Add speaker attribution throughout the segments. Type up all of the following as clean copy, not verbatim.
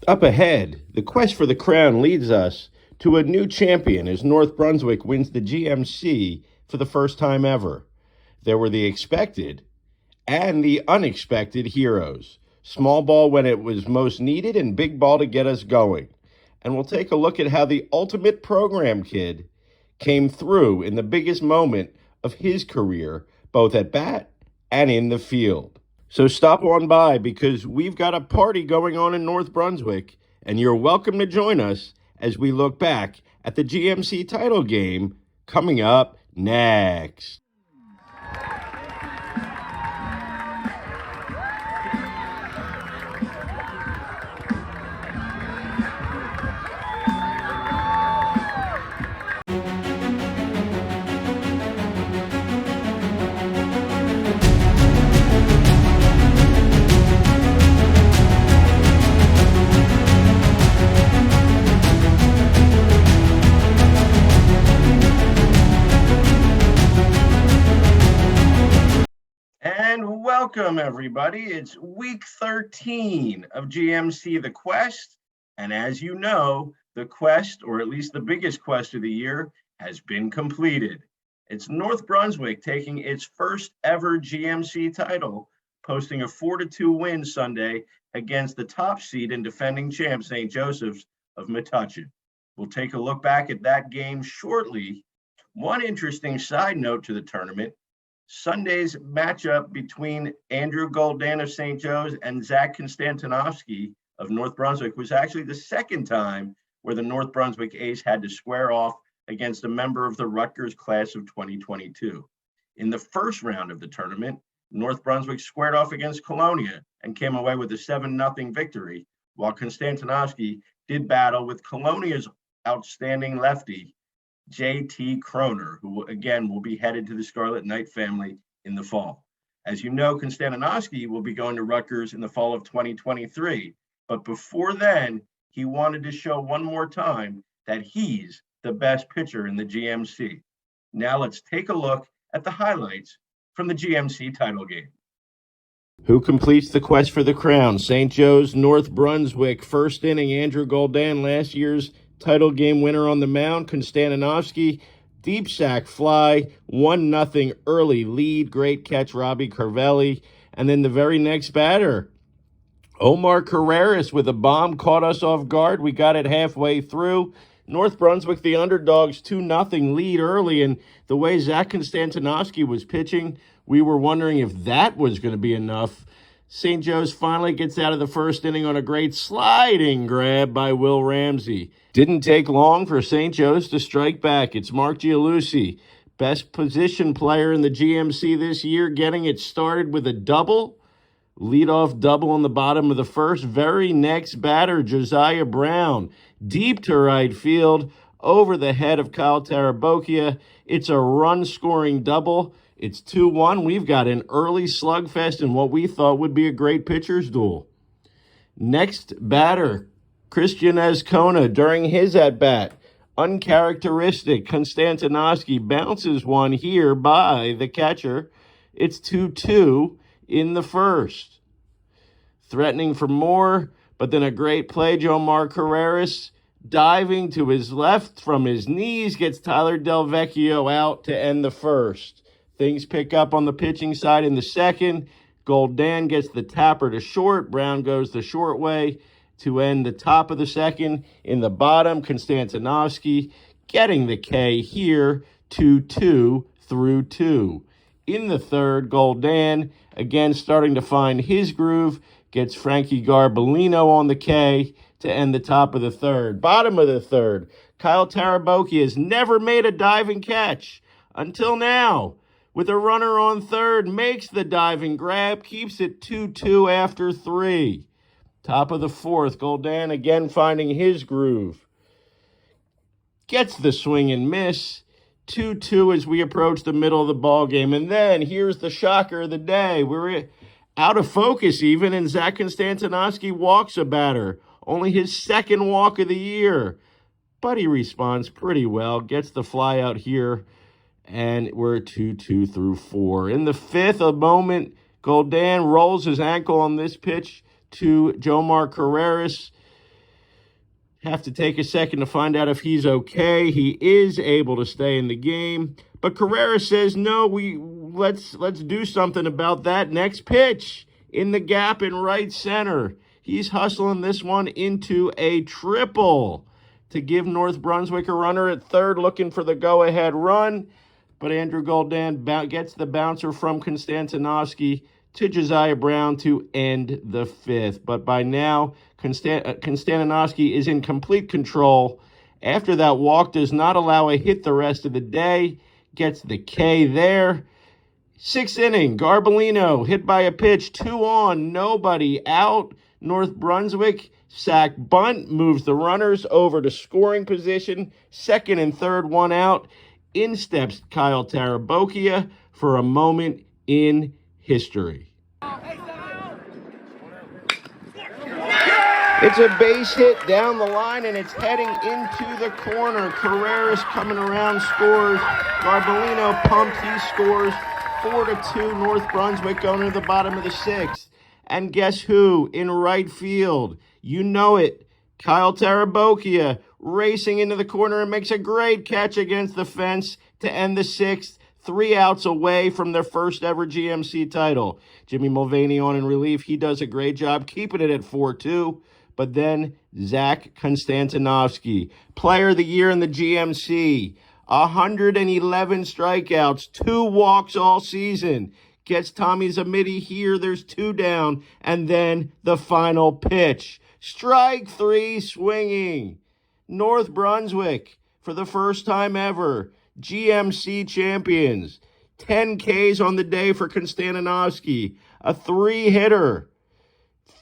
Speaker 1: Up ahead, the quest for the crown leads us to a new champion as North Brunswick wins the GMC for the first time ever. There were the expected and the unexpected heroes. Small ball when it was most needed and big ball to get us going. And we'll take a look at how the ultimate program kid came through in the biggest moment of his career, both at bat and in the field. So stop on by because we've got a party going on in North Brunswick, and you're welcome to join us as we look back at the GMC title game coming up next. And welcome, everybody. It's week 13 of GMC The Quest. And as you know, the quest, or at least the biggest quest of the year, has been completed. It's North Brunswick taking its first ever GMC title, posting a 4-2 win Sunday against the top seed and defending champ St. Joseph's of Metuchen. We'll take a look back at that game shortly. One interesting side note to the tournament: Sunday's matchup between Andrew Goldan of St. Joe's and Zack Konstantinovsky of North Brunswick was actually the second time where the North Brunswick ace had to square off against a member of the Rutgers class of 2022. In the first round of the tournament, North Brunswick squared off against Colonia and came away with a 7-0 victory, while Konstantinovsky did battle with Colonia's outstanding lefty, J.T. Kroner, who again will be headed to the Scarlet Knight family in the fall. As you know, Konstantinovsky will be going to Rutgers in the fall of 2023. But before then, he wanted to show one more time that he's the best pitcher in the GMC. Now let's take a look at the highlights from the GMC title game. Who completes the quest for the crown? St. Joe's, North Brunswick. First inning, Andrew Goldan, last year's title game winner on the mound. Konstantinovsky, deep sack fly, 1-0 early lead. Great catch, Robbie Carvelli. And then the very next batter, Omar Carreras with a bomb, caught us off guard. We got it halfway through. North Brunswick, the underdogs, 2-0 lead early. And the way Zack Konstantinovsky was pitching, we were wondering if that was going to be enough. St. Joe's finally gets out of the first inning on a great sliding grab by Will Ramsey. Didn't take long for St. Joe's to strike back. It's Mark Gialusi, best position player in the GMC this year, getting it started with a double. Leadoff double in the bottom of the first. Very next batter, Josiah Brown, deep to right field, over the head of Kyle Tarabokia. It's a run-scoring double. It's 2-1. We've got an early slugfest in what we thought would be a great pitcher's duel. Next batter, Christian Ezcona, during his at-bat, uncharacteristic. Konstantinovsky bounces one here by the catcher. It's 2-2 in the first. Threatening for more, but then a great play. Yomar Carreras diving to his left from his knees gets Tyler Del Vecchio out to end the first. Things pick up on the pitching side in the second. Goldan gets the tapper to short. Brown goes the short way to end the top of the second. In the bottom, Konstantinovsky getting the K here, 2-2 through 2. In the third, Goldan, again starting to find his groove, gets Frankie Garbolino on the K to end the top of the third. Bottom of the third, Kyle Tarabokia has never made a diving catch until now. With a runner on third, makes the diving grab, keeps it 2-2 after 3. Top of the fourth, Goldan again finding his groove. Gets the swing and miss. 2-2 as we approach the middle of the ball game. And then here's the shocker of the day. We're out of focus even, and Zack Konstantinovsky walks a batter. Only his second walk of the year. But he responds pretty well, gets the fly out here, and we're 2-2 through 4. In the fifth, a moment, Goldan rolls his ankle on this pitch to Yomar Carreras.
Speaker 2: Have to take a second to find out if he's okay. He is able to stay in the game. But Carreras says, no, let's do something about that. Next pitch in the gap in right center. He's hustling this one into a triple to give North Brunswick a runner at third, looking for the go-ahead run. But Andrew Goldan gets the bouncer from Konstantinovsky to Josiah Brown to end the fifth. But by now, Konstantinovsky is in complete control. After that walk, does not allow a hit the rest of the day. Gets the K there. Sixth inning, Garbolino hit by a pitch, 2 on, nobody out. North Brunswick sack bunt moves the runners over to scoring position. Second and third, 1 out. In steps Kyle Tarabokia for a moment in history. It's a base hit down the line, and it's heading into the corner. Carreras coming around, scores. Garbolino pumped, he scores. 4-2, North Brunswick going to the bottom of the sixth. And guess who? In right field, you know it, Kyle Tarabokia racing into the corner and makes a great catch against the fence to end the sixth. 3 outs away from their first ever GMC title. Jimmy Mulvaney on in relief. He does a great job keeping it at 4-2. But then Zack Konstantinovsky, player of the year in the GMC, 111 strikeouts, 2 walks all season. Gets Tommy Zamiti here. There's 2 down. And then the final pitch. Strike 3 swinging. North Brunswick, for the first time ever, GMC champions. 10 Ks on the day for Konstantinovsky. A 3-hitter.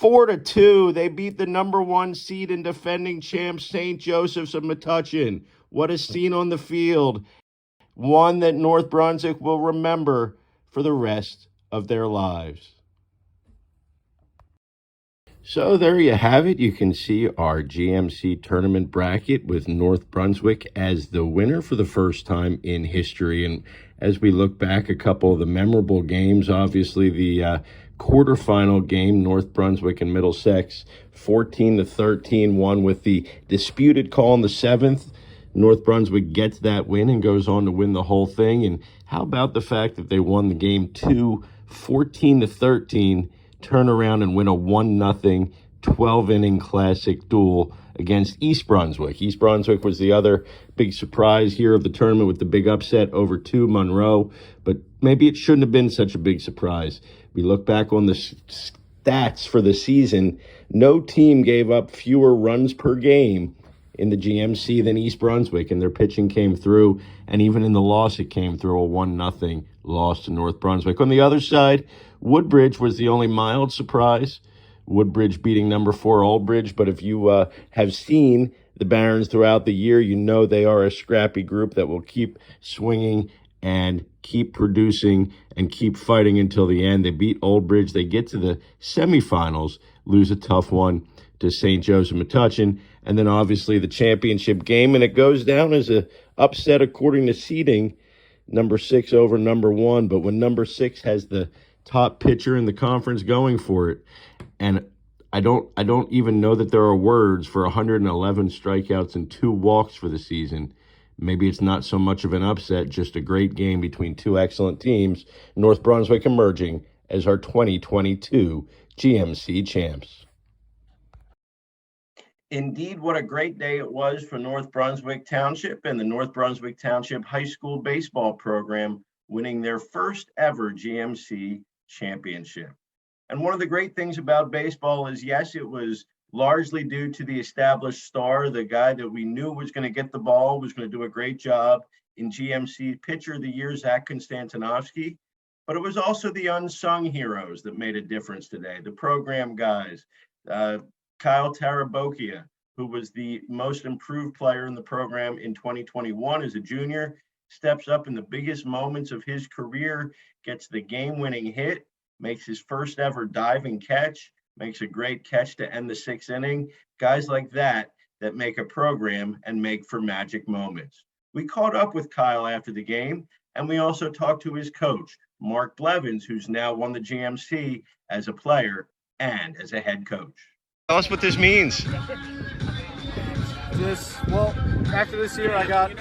Speaker 2: 4-2, they beat the number 1 seed and defending champs St. Joseph's of Metuchen. What a scene on the field. One that North Brunswick will remember for the rest of their lives. So there you have it. You can see our GMC tournament bracket with North Brunswick as the winner for the first time in history. And as we look back, a couple of the memorable games, obviously the quarterfinal game, North Brunswick and Middlesex, 14-13, won with the disputed call in the 7th. North Brunswick gets that win and goes on to win the whole thing. And how about the fact that they won the game 2, 14-13, turn around and win a 1-0 12-inning classic duel against East Brunswick. East Brunswick was the other big surprise here of the tournament with the big upset over 2 Monroe, but maybe it shouldn't have been such a big surprise. We look back on the stats for the season, no team gave up fewer runs per game in the GMC than East Brunswick, and their pitching came through, and even in the loss, it came through, a 1-0 loss to North Brunswick. On the other side, Woodbridge was the only mild surprise. Woodbridge beating number 4 Oldbridge, but if you have seen the Barons throughout the year, you know they are a scrappy group that will keep swinging and keep producing and keep fighting until the end. They beat Oldbridge. They get to the semifinals, lose a tough one to St. Joseph Metuchen, and then obviously the championship game, and it goes down as a upset according to seeding, number 6 over number 1. But when number 6 has the top pitcher in the conference going for it, and I don't even know that there are words for 111 strikeouts and 2 walks for the season. Maybe it's not so much of an upset, just a great game between 2 excellent teams. North Brunswick emerging as our 2022 GMC champs.
Speaker 1: Indeed, what a great day it was for North Brunswick Township and the North Brunswick Township High School baseball program winning their first ever GMC championship. And one of the great things about baseball is, yes, it was largely due to the established star, the guy that we knew was going to get the ball, was going to do a great job in GMC Pitcher of the Year, Zack Konstantinovsky. But it was also the unsung heroes that made a difference today, the program guys. Kyle Tarabokia, who was the most improved player in the program in 2021 as a junior, steps up in the biggest moments of his career, gets the game-winning hit, makes his first ever diving catch, makes a great catch to end the 6th inning. Guys like that make a program and make for magic moments. We caught up with Kyle after the game, and we also talked to his coach, Mark Blevins, who's now won the GMC as a player and as a head coach. Tell us what this means.
Speaker 3: After this year, I got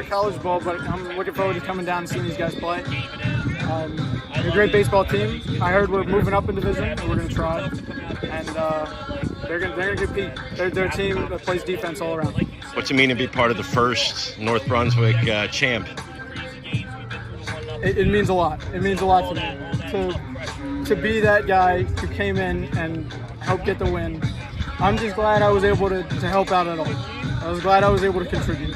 Speaker 3: college ball, but I'm looking forward to coming down and seeing these guys play. They're a great baseball team. I heard we're moving up in division, and we're going to try. And they're going to compete. They're a team that plays defense all around.
Speaker 2: What's it mean to be part of the first North Brunswick champ?
Speaker 3: It means a lot. It means a lot to me. To be that guy who came in and helped get the win. I'm just glad I was able to help out at all. I was glad I was able to contribute.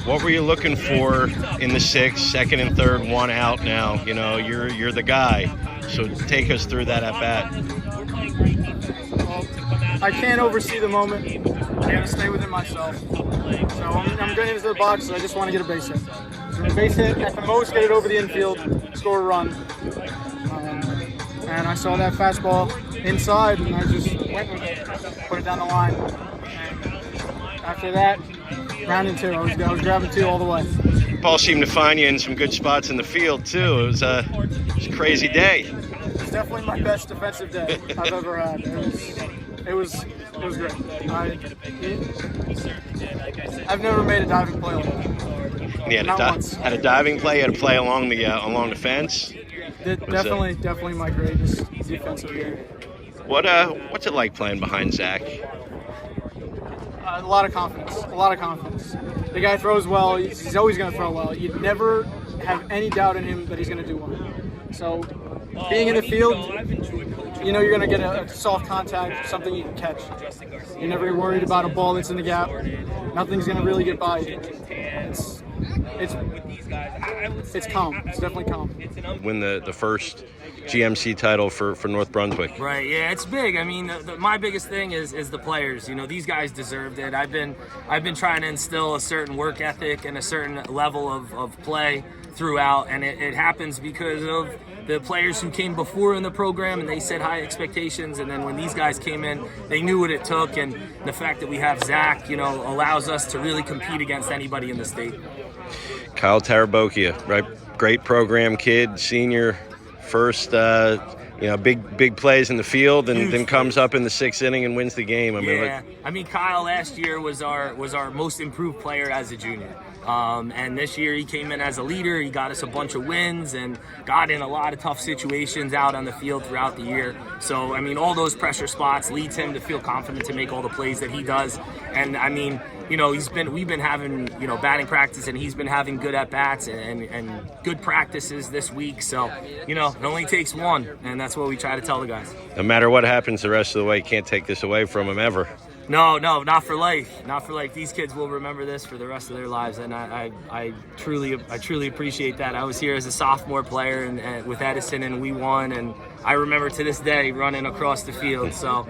Speaker 2: What were you looking for in the sixth, second and third, one out now? You know, you're the guy. So take us through that at bat.
Speaker 3: Well, I can't oversee the moment. I got to stay within myself. So I'm going into the box, so I just want to get a base hit. So a base hit, at the most, get it over the infield, score a run. And I saw that fastball inside, and I just went with it, put it down the line. And after that, round and two. I was grabbing two all the way.
Speaker 2: Paul seemed to find you in some good spots in the field too. It was a crazy day.
Speaker 3: It's definitely my best defensive day I've ever had. It was great. I've never made a diving play like that.
Speaker 2: You had a diving play. You had to play along the fence.
Speaker 3: Definitely my greatest defensive game.
Speaker 2: What's it like playing behind Zack?
Speaker 3: A lot of confidence. The guy throws well. He's always going to throw well. You'd never have any doubt in him that he's going to do well. So being in the field, you know you're going to get a soft contact, something you can catch. You're never worried about a ball that's in the gap. Nothing's going to really get by you. It's calm. It's definitely calm.
Speaker 2: Win the first GMC title for North Brunswick.
Speaker 4: Right, yeah, it's big. I mean, my biggest thing is the players. You know, these guys deserved it. I've been trying to instill a certain work ethic and a certain level of play throughout, and it happens because of the players who came before in the program, and they set high expectations, and then when these guys came in, they knew what it took, and the fact that we have Zack, you know, allows us to really compete against anybody in the state.
Speaker 2: Kyle Tarabokia, right? Great program kid, senior, first, big plays in the field, and then comes up in the sixth inning and wins the game.
Speaker 4: I mean, Kyle last year was our most improved player as a junior. And this year he came in as a leader. He got us a bunch of wins and got in a lot of tough situations out on the field throughout the year. So, I mean, all those pressure spots leads him to feel confident to make all the plays that he does. And, I mean, you know, we've been having, you know, batting practice, and he's been having good at-bats and good practices this week. So, you know, it only takes one, and that's what we try to tell the guys.
Speaker 2: No matter what happens the rest of the way, can't take this away from him ever.
Speaker 4: No, not for life. Not for life. These kids will remember this for the rest of their lives, and I truly appreciate that. I was here as a sophomore player and with Edison, and we won, and I remember to this day running across the field. So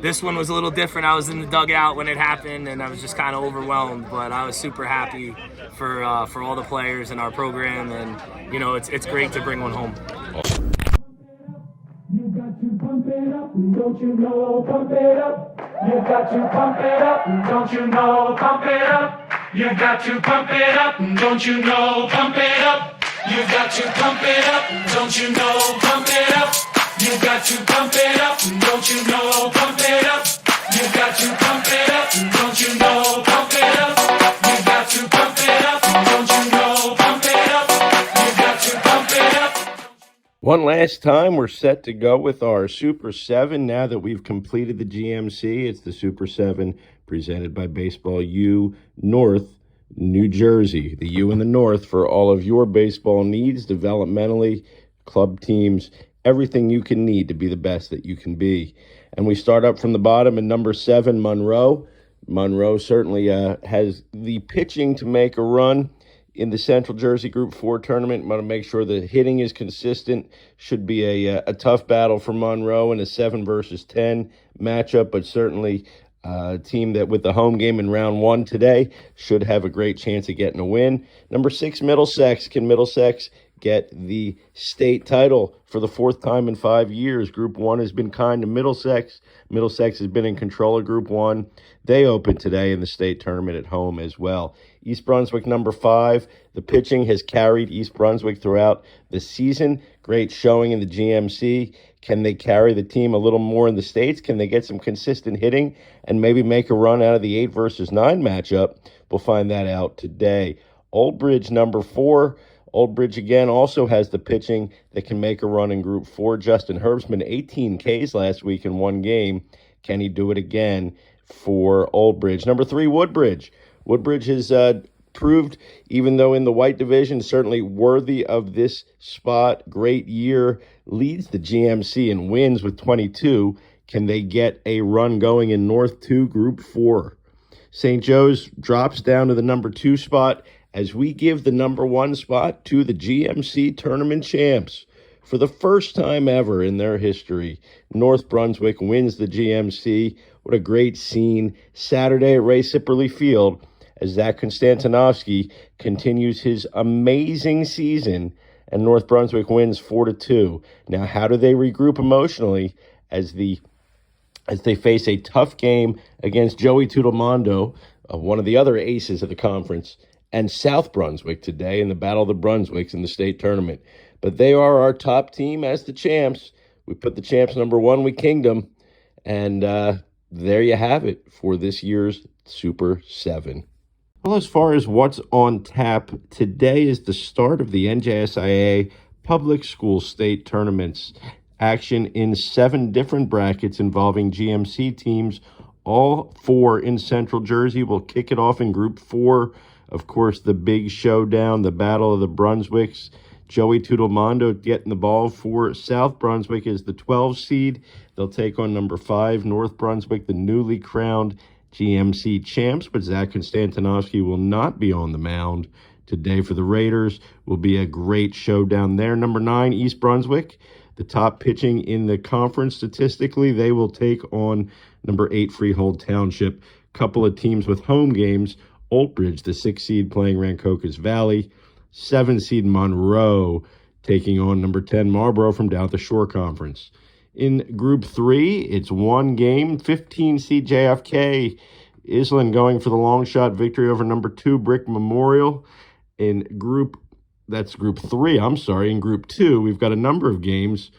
Speaker 4: this one was a little different. I was in the dugout when it happened, and I was just kind of overwhelmed, but I was super happy for all the players in our program, and you know, it's great to bring one home.
Speaker 5: You got to pump it up, don't you know, pump it up. You got to pump it up, don't you know, pump it up. You got to pump it up, don't you know, pump it up. You got to pump it up, don't you know, pump it up. You got to pump it up, don't you know, pump it up. You got to pump it up, don't you know, pump it up. You got to pump it up, don't you know, pump it up. You got to pump it up.
Speaker 2: One last time, we're set to go with our Super 7. Now that we've completed the GMC, it's the Super 7 presented by Baseball U North, New Jersey. The U in the North for all of your baseball needs, developmentally, club teams, everything you can need to be the best that you can be. And we start up from the bottom at number 7, Monroe. Monroe certainly has the pitching to make a run in the Central Jersey Group 4 tournament. Want to make sure the hitting is consistent. Should be a tough battle for Monroe in a 7 versus 10 matchup, but certainly a team that with the home game in round 1 today should have a great chance of getting a win. Number 6, Middlesex. Can Middlesex get the state title for the 4th time in 5 years? Group 1 has been kind to Middlesex. Middlesex has been in control of Group 1. They open today in the state tournament at home as well. East Brunswick, number 5. The pitching has carried East Brunswick throughout the season. Great showing in the GMC. Can they carry the team a little more in the States? Can they get some consistent hitting and maybe make a run out of the 8 versus 9 matchup? We'll find that out today. Old Bridge, number 4. Old Bridge, again, also has the pitching that can make a run in Group 4. Justin Herbstman, 18 Ks last week in one game. Can he do it again for Old Bridge? Number 3, Woodbridge. Woodbridge has proved, even though in the white division, certainly worthy of this spot. Great year, leads the GMC and wins with 22. Can they get a run going in North 2, Group 4? St. Joe's drops down to the number 2 spot as we give the number 1 spot to the GMC Tournament champs. For the first time ever in their history, North Brunswick wins the GMC. What a great scene Saturday at Ray Cipperly Field as Zack Konstantinovsky continues his amazing season and North Brunswick wins 4-2. Now, how do they regroup emotionally as they face a tough game against Joey Tudelmondo, one of the other aces of the conference, and South Brunswick today in the Battle of the Brunswicks in the state tournament? But they are our top team as the champs. We put the champs number 1, we kinged them. And there you have it for this year's Super 7. Well, as far as what's on tap, today is the start of the NJSIAA Public School State Tournaments. Action in 7 different brackets involving GMC teams, all 4 in Central Jersey. We'll kick it off in Group 4. Of course, the big showdown, the Battle of the Brunswicks. Joey Tudelmondo getting the ball for South Brunswick is the 12 seed. They'll take on number 5, North Brunswick, the newly crowned GMC champs, but Zack Konstantinovsky will not be on the mound today for the Raiders. Will be a great showdown there. Number 9, East Brunswick, the top pitching in the conference statistically. They will take on number 8, Freehold Township. Couple of teams with home games. Old Bridge, the 6 seed, playing Rancocas Valley. 7 seed Monroe taking on number 10 Marlboro from down at the Shore Conference. In Group 3, it's one game. 15 seed JFK Island going for the long shot victory over number 2 Brick Memorial. That's Group 3, In Group 2, we've got a number of games.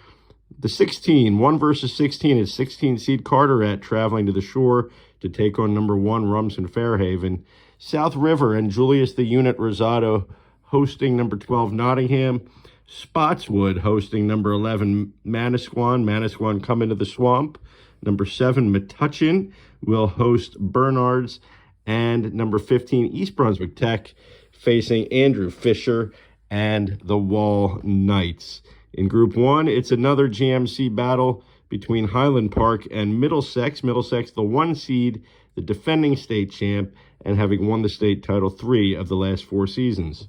Speaker 2: The 16, 1 versus 16, is 16 seed Carteret traveling to the Shore to take on number 1 Rumson Fairhaven. South River and Julius the Unit Rosado hosting number 12 Nottingham. Spotswood hosting number 11 Manasquan. Manasquan come into the swamp. Number 7 Metuchen will host Bernards. And number 15 East Brunswick Tech facing Andrew Fisher and the Wall Knights. In Group 1, it's another GMC battle between Highland Park and Middlesex. Middlesex, the 1 seed, the defending state champ, and having won the state title 3 of the last 4 seasons.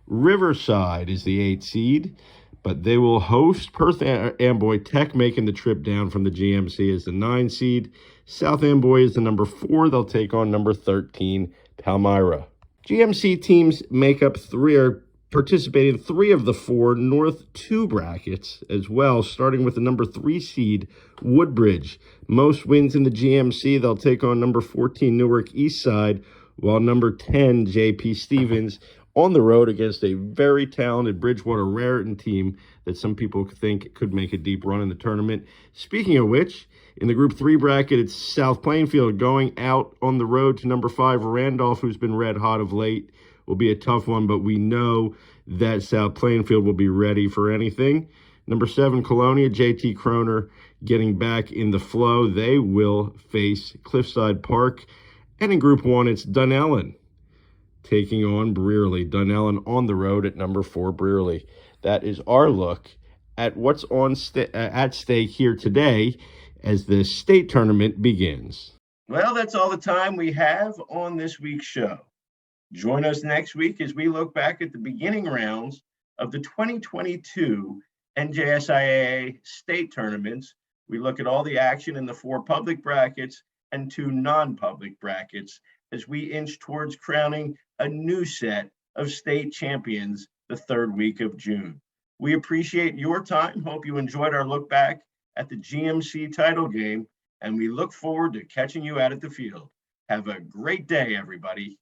Speaker 2: Riverside is the 8 seed, but they will host Perth Amboy Tech, making the trip down from the GMC as the 9 seed. South Amboy is the number 4. They'll take on number 13 Palmyra. GMC teams participating in 3 of the 4 North 2 brackets as well, starting with the number 3 seed Woodbridge. Most wins in the GMC. They'll take on number 14 Newark Eastside, while number 10 JP Stevens on the road against a very talented Bridgewater Raritan team that some people think could make a deep run in the tournament. Speaking of which, in the Group 3 bracket, it's South Plainfield going out on the road to number 5 Randolph, who's been red hot of late. Will be a tough one, but we know that South Plainfield will be ready for anything. Number 7 Colonia, JT Kroner getting back in the flow. They will face Cliffside Park. And in Group 1, it's Dunellen taking on Brearley. Dunellen on the road at number 4 Brearley. That is our look at what's at stake here today as the state tournament begins.
Speaker 1: Well, that's all the time we have on this week's show. Join us next week as we look back at the beginning rounds of the 2022 NJSIAA state tournaments. We look at all the action in the 4 public brackets and 2 non-public brackets as we inch towards crowning a new set of state champions the 3rd week of June. We appreciate your time. Hope you enjoyed our look back at the GMC title game, and we look forward to catching you out at the field. Have a great day, everybody.